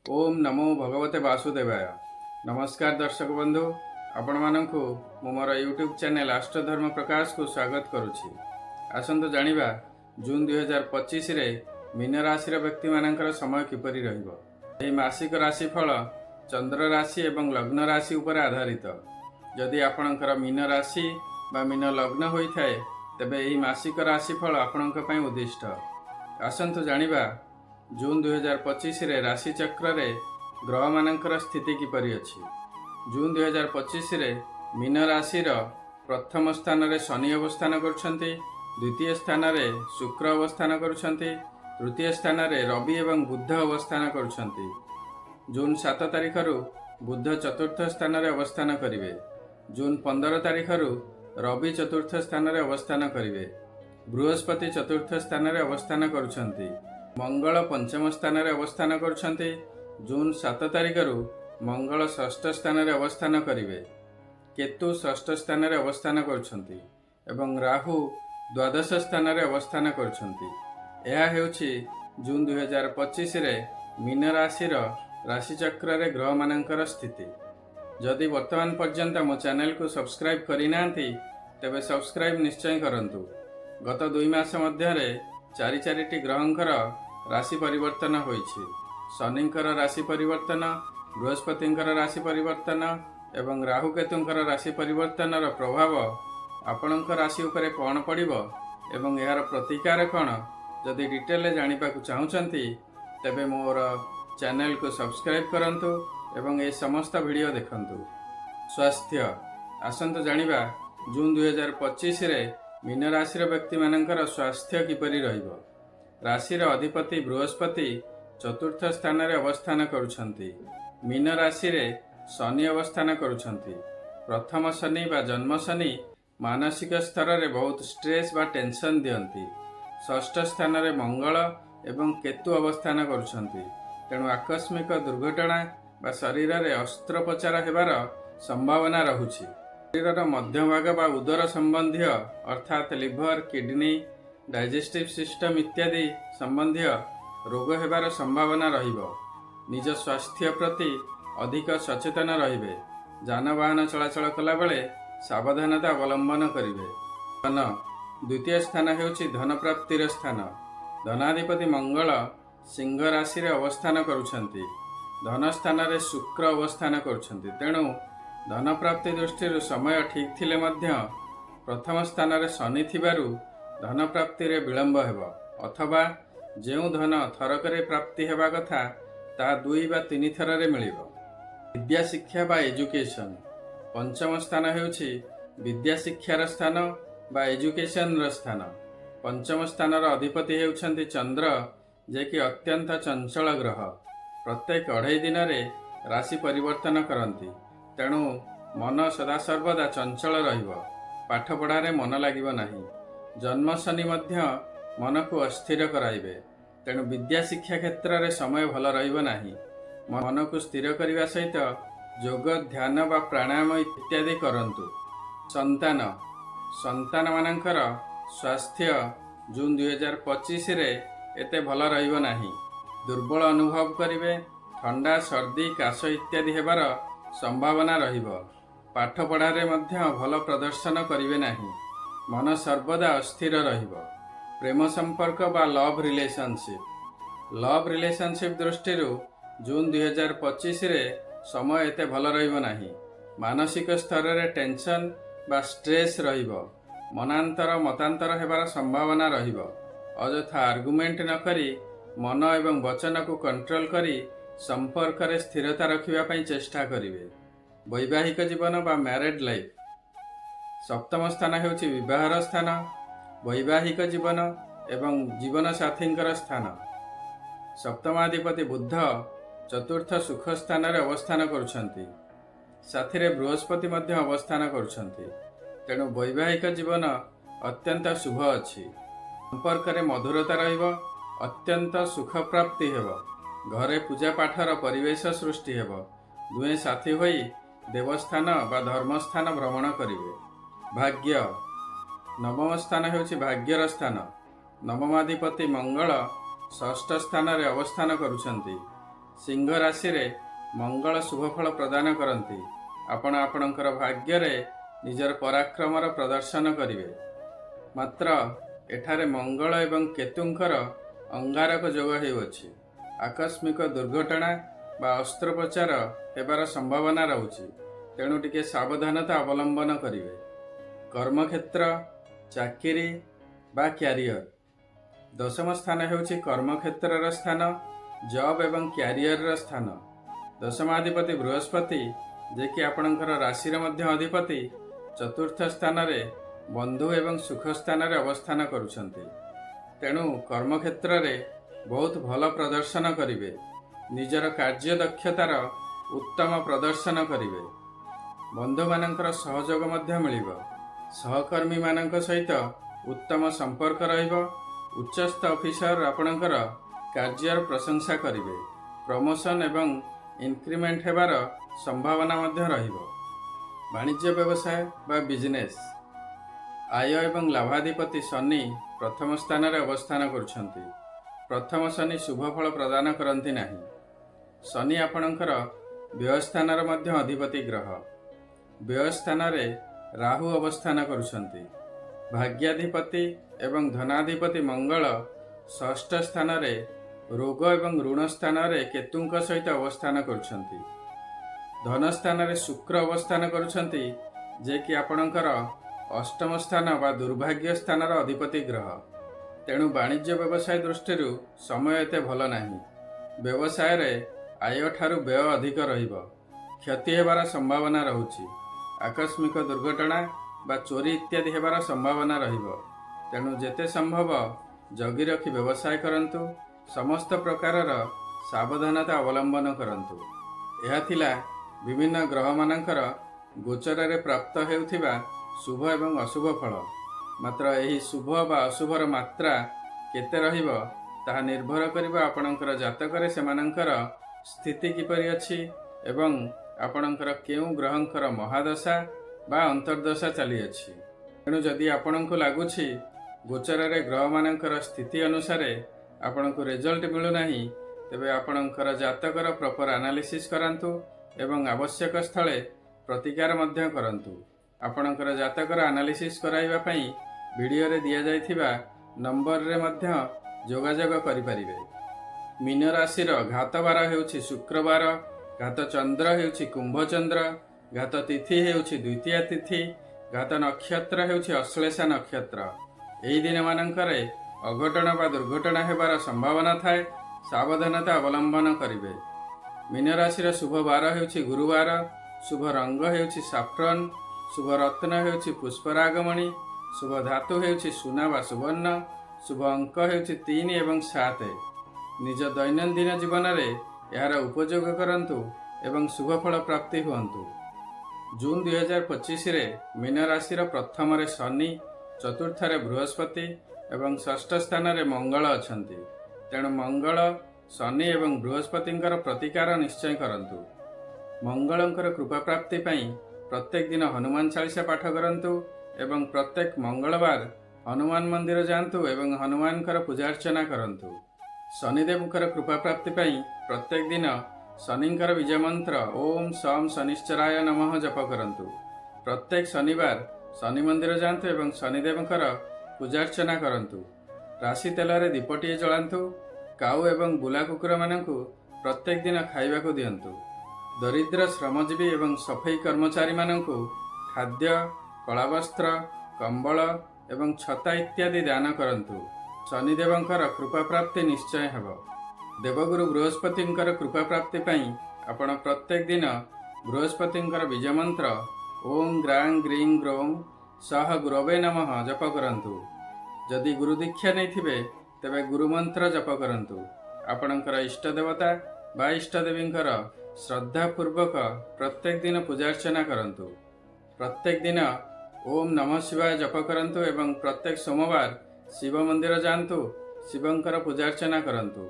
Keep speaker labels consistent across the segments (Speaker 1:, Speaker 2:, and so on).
Speaker 1: ओम नमो भगवते वासुदेवाय। नमस्कार दर्शक बंधु, आपण मानकु मोर यूट्यूब चैनल अष्टधर्म प्रकाश को स्वागत करुछि। आसंतु जानिबा जून 2025 रे मीन राशि व्यक्ति मानकर समय किपरि रहिबो। एही मासिक राशिफल चंद्र राशि एवं लग्न राशि उपर आधारित। जदि आपणकर मीन राशि बा मीन लग्न होइथाय तेबे एही मासिक राशिफल आपणक पई उद्दिष्ट। आसंतु जानिबा जून 2025 रे राशि चक्र रे ग्रह मानकर स्थिति किपरि अछि। जून 2025 रे मीन राशि रो प्रथम स्थान रे शनि अवस्थान करुछंती, द्वितीय स्थान रे शुक्र अवस्थान करुछंती, तृतीय स्थान रे रवि एवं बुध अवस्थान करुछंती। जून 7 तारिख रु बुध चतुर्थ स्थान रे अवस्थान करिवे। जून 15 तारिख रु रवि चतुर्थ स्थान रे अवस्थान करिवे। बृहस्पति चतुर्थ स्थान रे अवस्थान करुछंती। मंगल पंचम स्थान रे अवस्थान करुछंती। जून 7 तारिख रु मंगल षष्ठ स्थान रे अवस्थान करिवे। केतु षष्ठ स्थान रे अवस्थान करुछंती एवं राहु द्वादश स्थान रे अवस्थान करुछंती। यह हेउछि जून 2025 रे मीन राशि रो राशि चक्र रे ग्रह मानकर स्थिति। जदि वर्तमान पर्यंत मो चैनल को सब्सक्राइब करि नांती तेबे सब्सक्राइब निश्चय करंतु। गत 2 मास मध्यरे चारि ग्रहंकर राशि परिवर्तन होइछि। शनिंकर राशि परिवर्तन, बृहस्पतिंकर राशि परिवर्तन एवं राहु केतुंकर राशि परिवर्तन रो प्रभाव आपणक राशि उपरे कोन पड़िबो एवं यार प्रतिकार कोन, जदि डिटेल जानिबा को चाहुचंती तेबे मोर चैनल को सब्सक्राइब करंतु एवं ए समस्त वीडियो देखंतु। स्वास्थ्य आसंतु जानिबा जून 2025 रे मीन राशि व्यक्ति मानकर स्वास्थ्य किपरि रहिबो। राशि अधिपति बृहस्पति चतुर्थ स्थान रे अवस्थान करुछंती। मीन राशि रे शनि अवस्थान करुछंती। प्रथम शनि बा जन्म शनि मानसिक स्तर रे बहुत स्ट्रेस बा टेंशन दियंती। षष्ठ स्थान रे मंगल एवं केतु अवस्थान करुछंती। तेणु आकस्मिक दुर्घटना बा शरीर रे अस्त्रोपचार हेबार संभावना रहुछि। शरीर मध्य भाग बा उदर संबंधी अर्थात लिवर, किडनी, डाइजेस्टिव सिस्टम इत्यादि संबंधी रोग हेबार संभावना रहिबो। निज स्वास्थ्य प्रति अधिक सचेतन रहिबे। जानवाहन चलाचल कला बेले सावधानता अवलंबन करिवे। धन द्वितीय स्थान हेउछि धन प्राप्तिर स्थान। धनाधिपति मंगल सिंह राशि रे अवस्थान करुछंती। धन स्थान रे शुक्र अवस्थान करुछंती। तेणु धन प्राप्ति दृष्टि समय ठीक थिले मध्य प्रथम स्थान रे शनि थिबारु धन प्राप्ति रे विलंब हेबो, अथवा जेउ धन थरकरे प्राप्ति हेबा कथा ता 2 बा 3 थर रे मिलिबो। विद्या शिक्षा बा एजुकेशन पंचम स्थान हेउछि विद्या शिक्षार स्थान बा एजुकेशन र स्थान। पंचम स्थान र अधिपति हेउछंती चंद्र, जे कि अत्यंत चंचल ग्रह। प्रत्येक 2.5 दिन रे राशि परिवर्तन करंती। तेणु मन सदा सर्वदा चंचल रहिबो। पाठ पढ़ारे मन लागिबो नाही। जन्म शनि मध्य मन को अस्थिर कराइबे। तेणु विद्या शिक्षा क्षेत्र रे समय भल रहिबो नाही। मन को स्थिर करिवा सहित योग, ध्यान बा प्राणायाम इत्यादि करंतु। संतान संतान मानकर स्वास्थ्य जून 2025 रे एते भल रहिबो नाही। दुर्बल अनुभव करिवे। ठंडा, सर्दी, काश इत्यादि हेबार संभावना रहिबो। पाठ पढ़ारे मध्य भल प्रदर्शन करिवे नाही। मन सर्वदा अस्थिर रहिबो। प्रेम संपर्क बा लव रिलेशनशिप दृष्टि जून 2025 रे समय एते भल रहिबो नाही। मानसिक स्तर रे टेंशन बा स्ट्रेस रहिबो। मनांतर मतांतर हेबार संभावना रहिबो। अजथा आर्गुमेंट न करी मन एवं वचन को कंट्रोल करी संपर्क रे स्थिरता रखिबा पई चेष्टा करिवे। वैवाहिक जीवन बा मैरिड लाइफ सप्तम स्थान हेउछि विवाहर स्थान। वैवाहिक जीवन एवं जीवन साथींकर स्थान। सप्तमाधिपति बुध चतुर्थ सुख स्थान रे अवस्थान करुछंती। साथी रे बृहस्पति मध्य अवस्थान करुछंती। तेणु वैवाहिक जीवन अत्यंत शुभ अछि। संपर्क रे मधुरता रहिबो। अत्यंत सुख प्राप्ति हेबो। घरे पूजा पाठर परिवेश सृष्टि हेबो। दुहे साथी होई देवस्थान बा धर्मस्थान भ्रमण करिवे। भाग्य नवम स्थान हेउछि भाग्यर स्थान। नवमाधिपति मंगल षष्ठ स्थान रे अवस्थान करुछंती। ସିଂହ ରାଶିରେ ମଙ୍ଗଳ ଶୁଭଫଳ ପ୍ରଦାନ କରନ୍ତି। ଆପଣ ଆପଣଙ୍କର ଭାଗ୍ୟରେ ନିଜର ପରାକ୍ରମର ପ୍ରଦର୍ଶନ କରିବେ। ମାତ୍ର ଏଠାରେ ମଙ୍ଗଳ ଏବଂ କେତୁଙ୍କର ଅଙ୍ଗାରକ ଯୋଗ ହେଉଅଛି। ଆକସ୍ମିକ ଦୁର୍ଘଟଣା ବା ଅସ୍ତ୍ରୋପଚାର ହେବାର ସମ୍ଭାବନା ରହୁଛି, ତେଣୁ ଟିକେ ସାବଧାନତା ଅବଲମ୍ବନ କରିବେ। କର୍ମକ୍ଷେତ୍ର, ଚାକିରି ବା କ୍ୟାରିୟର। ଦଶମ ସ୍ଥାନ ହେଉଛି କର୍ମକ୍ଷେତ୍ରର ସ୍ଥାନ, ଜବ୍ ଏବଂ କ୍ୟାରିୟରର ସ୍ଥାନ। ଦଶମାଧିପତି ବୃହସ୍ପତି, ଯିଏକି ଆପଣଙ୍କର ରାଶିର ମଧ୍ୟ ଅଧିପତି, ଚତୁର୍ଥ ସ୍ଥାନରେ ବନ୍ଧୁ ଏବଂ ସୁଖ ସ୍ଥାନରେ ଅବସ୍ଥାନ କରୁଛନ୍ତି। ତେଣୁ କର୍ମକ୍ଷେତ୍ରରେ ବହୁତ ଭଲ ପ୍ରଦର୍ଶନ କରିବେ। ନିଜର କାର୍ଯ୍ୟ ଦକ୍ଷତାର ଉତ୍ତମ ପ୍ରଦର୍ଶନ କରିବେ। ବନ୍ଧୁମାନଙ୍କର ସହଯୋଗ ମଧ୍ୟ ମିଳିବ। ସହକର୍ମୀମାନଙ୍କ ସହିତ ଉତ୍ତମ ସମ୍ପର୍କ ରହିବ। ଉଚ୍ଚସ୍ଥ ଅଫିସର ଆପଣଙ୍କର କାର୍ଯ୍ୟର ପ୍ରଶଂସା କରିବେ। ପ୍ରମୋଶନ ଏବଂ ଇନକ୍ରିମେଣ୍ଟ ହେବାର ସମ୍ଭାବନା ମଧ୍ୟ ରହିବ। ବାଣିଜ୍ୟ ବ୍ୟବସାୟ ବା ବିଜନେସ୍। ଆୟ ଏବଂ ଲାଭାଧିପତି ଶନି ପ୍ରଥମ ସ୍ଥାନରେ ଅବସ୍ଥାନ କରୁଛନ୍ତି। ପ୍ରଥମ ଶନି ଶୁଭଫଳ ପ୍ରଦାନ କରନ୍ତି ନାହିଁ। ଶନି ଆପଣଙ୍କର ବ୍ୟୟ ସ୍ଥାନର ମଧ୍ୟ ଅଧିପତି ଗ୍ରହ। ବ୍ୟୟ ସ୍ଥାନରେ ରାହୁ ଅବସ୍ଥାନ କରୁଛନ୍ତି। ଭାଗ୍ୟାଧିପତି ଏବଂ ଧନାଧିପତି ମଙ୍ଗଳ ଷଷ୍ଠ ସ୍ଥାନରେ, ରୋଗ ଏବଂ ଋଣ ସ୍ଥାନରେ କେତୁଙ୍କ ସହିତ ଅବସ୍ଥାନ କରୁଛନ୍ତି। ଧନ ସ୍ଥାନରେ ଶୁକ୍ର ଅବସ୍ଥାନ କରୁଛନ୍ତି, ଯିଏକି ଆପଣଙ୍କର ଅଷ୍ଟମ ସ୍ଥାନ ବା ଦୁର୍ଭାଗ୍ୟ ସ୍ଥାନର ଅଧିପତି ଗ୍ରହ। ତେଣୁ ବାଣିଜ୍ୟ ବ୍ୟବସାୟ ଦୃଷ୍ଟିରୁ ସମୟ ଏତେ ଭଲ ନାହିଁ। ବ୍ୟବସାୟରେ ଆୟ ଠାରୁ ବ୍ୟୟ ଅଧିକ ରହିବ। କ୍ଷତି ହେବାର ସମ୍ଭାବନା ରହୁଛି। ଆକସ୍ମିକ ଦୁର୍ଘଟଣା ବା ଚୋରି ଇତ୍ୟାଦି ହେବାର ସମ୍ଭାବନା ରହିବ। ତେଣୁ ଯେତେ ସମ୍ଭବ ଜଗି ରଖି ବ୍ୟବସାୟ କରନ୍ତୁ। ସମସ୍ତ ପ୍ରକାରର ସାବଧାନତା ଅବଲମ୍ବନ କରନ୍ତୁ। ଏହା ଥିଲା ବିଭିନ୍ନ ଗ୍ରହମାନଙ୍କର ଗୋଚରରେ ପ୍ରାପ୍ତ ହେଉଥିବା ଶୁଭ ଏବଂ ଅଶୁଭ ଫଳ। ମାତ୍ର ଏହି ଶୁଭ ବା ଅଶୁଭର ମାତ୍ରା କେତେ ରହିବ ତାହା ନିର୍ଭର କରିବ ଆପଣଙ୍କର ଜାତକରେ ସେମାନଙ୍କର ସ୍ଥିତି କିପରି ଅଛି ଏବଂ ଆପଣଙ୍କର କେଉଁ ଗ୍ରହଙ୍କର ମହାଦଶା ବା ଅନ୍ତର୍ଦଶା ଚାଲିଅଛି। ତେଣୁ ଯଦି ଆପଣଙ୍କୁ ଲାଗୁଛି ଗୋଚରରେ ଗ୍ରହମାନଙ୍କର ସ୍ଥିତି ଅନୁସାରେ ଆପଣଙ୍କୁ ରେଜଲ୍ଟ ମିଳୁନାହିଁ, ତେବେ ଆପଣଙ୍କର ଜାତକର ପ୍ରପର ଆନାଲିସିସ୍ କରାନ୍ତୁ ଏବଂ ଆବଶ୍ୟକ ସ୍ଥଳେ ପ୍ରତିକାର ମଧ୍ୟ କରନ୍ତୁ। ଆପଣଙ୍କର ଜାତକର ଆନାଲିସିସ୍ କରାଇବା ପାଇଁ ଭିଡ଼ିଓରେ ଦିଆଯାଇଥିବା ନମ୍ବରରେ ମଧ୍ୟ ଯୋଗାଯୋଗ କରିପାରିବେ। ମୀନ ରାଶିର ଘାତ ବାର ହେଉଛି ଶୁକ୍ରବାର, ଘାତ ଚନ୍ଦ୍ର ହେଉଛି କୁମ୍ଭଚନ୍ଦ୍ର, ଘାତ ତିଥି ହେଉଛି ଦ୍ୱିତୀୟା ତିଥି, ଘାତ ନକ୍ଷତ୍ର ହେଉଛି ଅଶ୍ଳେଷା ନକ୍ଷତ୍ର। ଏହି ଦିନମାନଙ୍କରେ ଅଘଟଣ ବା ଦୁର୍ଘଟଣା ହେବାର ସମ୍ଭାବନା ଥାଏ। ସାବଧାନତା ଅବଲମ୍ବନ କରିବେ। ମୀନ ରାଶିର ଶୁଭ ବାର ହେଉଛି ଗୁରୁବାର, ଶୁଭ ରଙ୍ଗ ହେଉଛି ସାଫ୍ରନ୍, ଶୁଭ ରତ୍ନ ହେଉଛି ପୁଷ୍ପରାଗମଣି, ଶୁଭ ଧାତୁ ହେଉଛି ସୁନା ବା ସୁବର୍ଣ୍ଣ, ଶୁଭ ଅଙ୍କ ହେଉଛି 3 ଏବଂ 7। ନିଜ ଦୈନନ୍ଦିନ ଜୀବନରେ ଏହାର ଉପଯୋଗ କରନ୍ତୁ ଏବଂ ଶୁଭଫଳ ପ୍ରାପ୍ତି ହୁଅନ୍ତୁ। ଜୁନ୍ 2025ରେ ମୀନ ରାଶିର ପ୍ରଥମରେ ଶନି, ଚତୁର୍ଥରେ ବୃହସ୍ପତି ଏବଂ ଷଷ୍ଠ ସ୍ଥାନରେ ମଙ୍ଗଳ ଅଛନ୍ତି। ତେଣୁ ମଙ୍ଗଳ, ଶନି ଏବଂ ବୃହସ୍ପତିଙ୍କର ପ୍ରତିକାର ନିଶ୍ଚୟ କରନ୍ତୁ। ମଙ୍ଗଳଙ୍କର କୃପା ପ୍ରାପ୍ତି ପାଇଁ ପ୍ରତ୍ୟେକ ଦିନ ହନୁମାନ ଚାଳିସା ପାଠ କରନ୍ତୁ ଏବଂ ପ୍ରତ୍ୟେକ ମଙ୍ଗଳବାର ହନୁମାନ ମନ୍ଦିର ଯାଆନ୍ତୁ ଏବଂ ହନୁମାନଙ୍କର ପୂଜାର୍ଚ୍ଚନା କରନ୍ତୁ। ଶନିଦେବଙ୍କର କୃପା ପ୍ରାପ୍ତି ପାଇଁ ପ୍ରତ୍ୟେକ ଦିନ ଶନିଙ୍କର ବିଜୟ ମନ୍ତ୍ର ଓମ୍ ସମ୍ ଶନିଶ୍ଚରାୟ ନମଃ ଜପ କରନ୍ତୁ। ପ୍ରତ୍ୟେକ ଶନିବାର ଶନି ମନ୍ଦିର ଯାଆନ୍ତୁ ଏବଂ ଶନିଦେବଙ୍କର ପୂଜାର୍ଚ୍ଚନା କରନ୍ତୁ। ରାଶି ତେଲରେ ଦୀପଟିଏ ଜଳାନ୍ତୁ। କାଉ ଏବଂ ବୁଲା କୁକୁରମାନଙ୍କୁ ପ୍ରତ୍ୟେକ ଦିନ ଖାଇବାକୁ ଦିଅନ୍ତୁ। ଦରିଦ୍ର, ଶ୍ରମଜୀବୀ ଏବଂ ସଫେଇ କର୍ମଚାରୀମାନଙ୍କୁ ଖାଦ୍ୟ, କଳାବସ୍ତ୍ର, କମ୍ବଳ ଏବଂ ଛତା ଇତ୍ୟାଦି ଦାନ କରନ୍ତୁ। ଶନିଦେବଙ୍କର କୃପା ପ୍ରାପ୍ତି ନିଶ୍ଚୟ ହେବ। ଦେବଗୁରୁ ବୃହସ୍ପତିଙ୍କର କୃପା ପ୍ରାପ୍ତି ପାଇଁ ଆପଣ ପ୍ରତ୍ୟେକ ଦିନ ବୃହସ୍ପତିଙ୍କର ବିଜୟ ମନ୍ତ୍ର ଓମ୍ ଗ୍ରାଂ ଗ୍ରିଂ ଗ୍ରୌଂ ସହ ଗୁରବେ ନମଃ ଜପ କରନ୍ତୁ। ଯଦି ଗୁରୁ ଦୀକ୍ଷା ନେଇଥିବେ ତେବେ ଗୁରୁମନ୍ତ୍ର ଜପ କରନ୍ତୁ। ଆପଣଙ୍କର ଇଷ୍ଟ ଦେବତା ବା ଇଷ୍ଟଦେବୀଙ୍କର ଶ୍ରଦ୍ଧାପୂର୍ବକ ପ୍ରତ୍ୟେକ ଦିନ ପୂଜାର୍ଚ୍ଚନା କରନ୍ତୁ। ପ୍ରତ୍ୟେକ ଦିନ ଓମ୍ ନମଃ ଶିବାୟ ଜପ କରନ୍ତୁ ଏବଂ ପ୍ରତ୍ୟେକ ସୋମବାର ଶିବ ମନ୍ଦିର ଯାଆନ୍ତୁ, ଶିବଙ୍କର ପୂଜାର୍ଚ୍ଚନା କରନ୍ତୁ।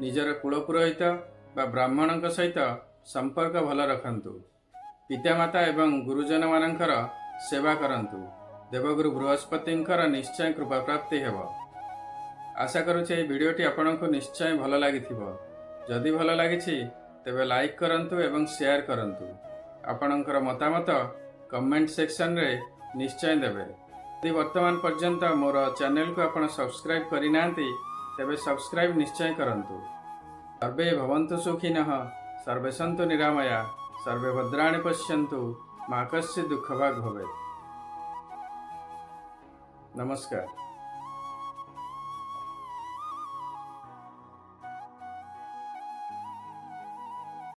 Speaker 1: ନିଜର କୁଳପୁରୋହିତ ବା ବ୍ରାହ୍ମଣଙ୍କ ସହିତ ସମ୍ପର୍କ ଭଲ ରଖନ୍ତୁ। ପିତାମାତା ଏବଂ ଗୁରୁଜନମାନଙ୍କର ସେବା କରନ୍ତୁ। ଦେବଗୁରୁ ବୃହସ୍ପତିଙ୍କର ନିଶ୍ଚୟ କୃପା ପ୍ରାପ୍ତି ହେବ। ଆଶା କରୁଛି ଏହି ଭିଡ଼ିଓଟି ଆପଣଙ୍କୁ ନିଶ୍ଚୟ ଭଲ ଲାଗିଥିବ। जदि भल लगी तेबे लाइक करंतु एवं शेयर करंतु। आपणकर मतामत कमेंट सेक्शन रे निश्चय देबे। यदि वर्तमान पर्यंत मोर चैनल को आपण सब्सक्राइब करिना तेबे सब्सक्राइब निश्चय करंतु। सर्वे भवन्तु सुखिनः, सर्वे सन्तु निरामया, सर्वे भद्राणि पश्यन्तु, मा कश्चित् दुःखभाग् भवेत्। नमस्कार।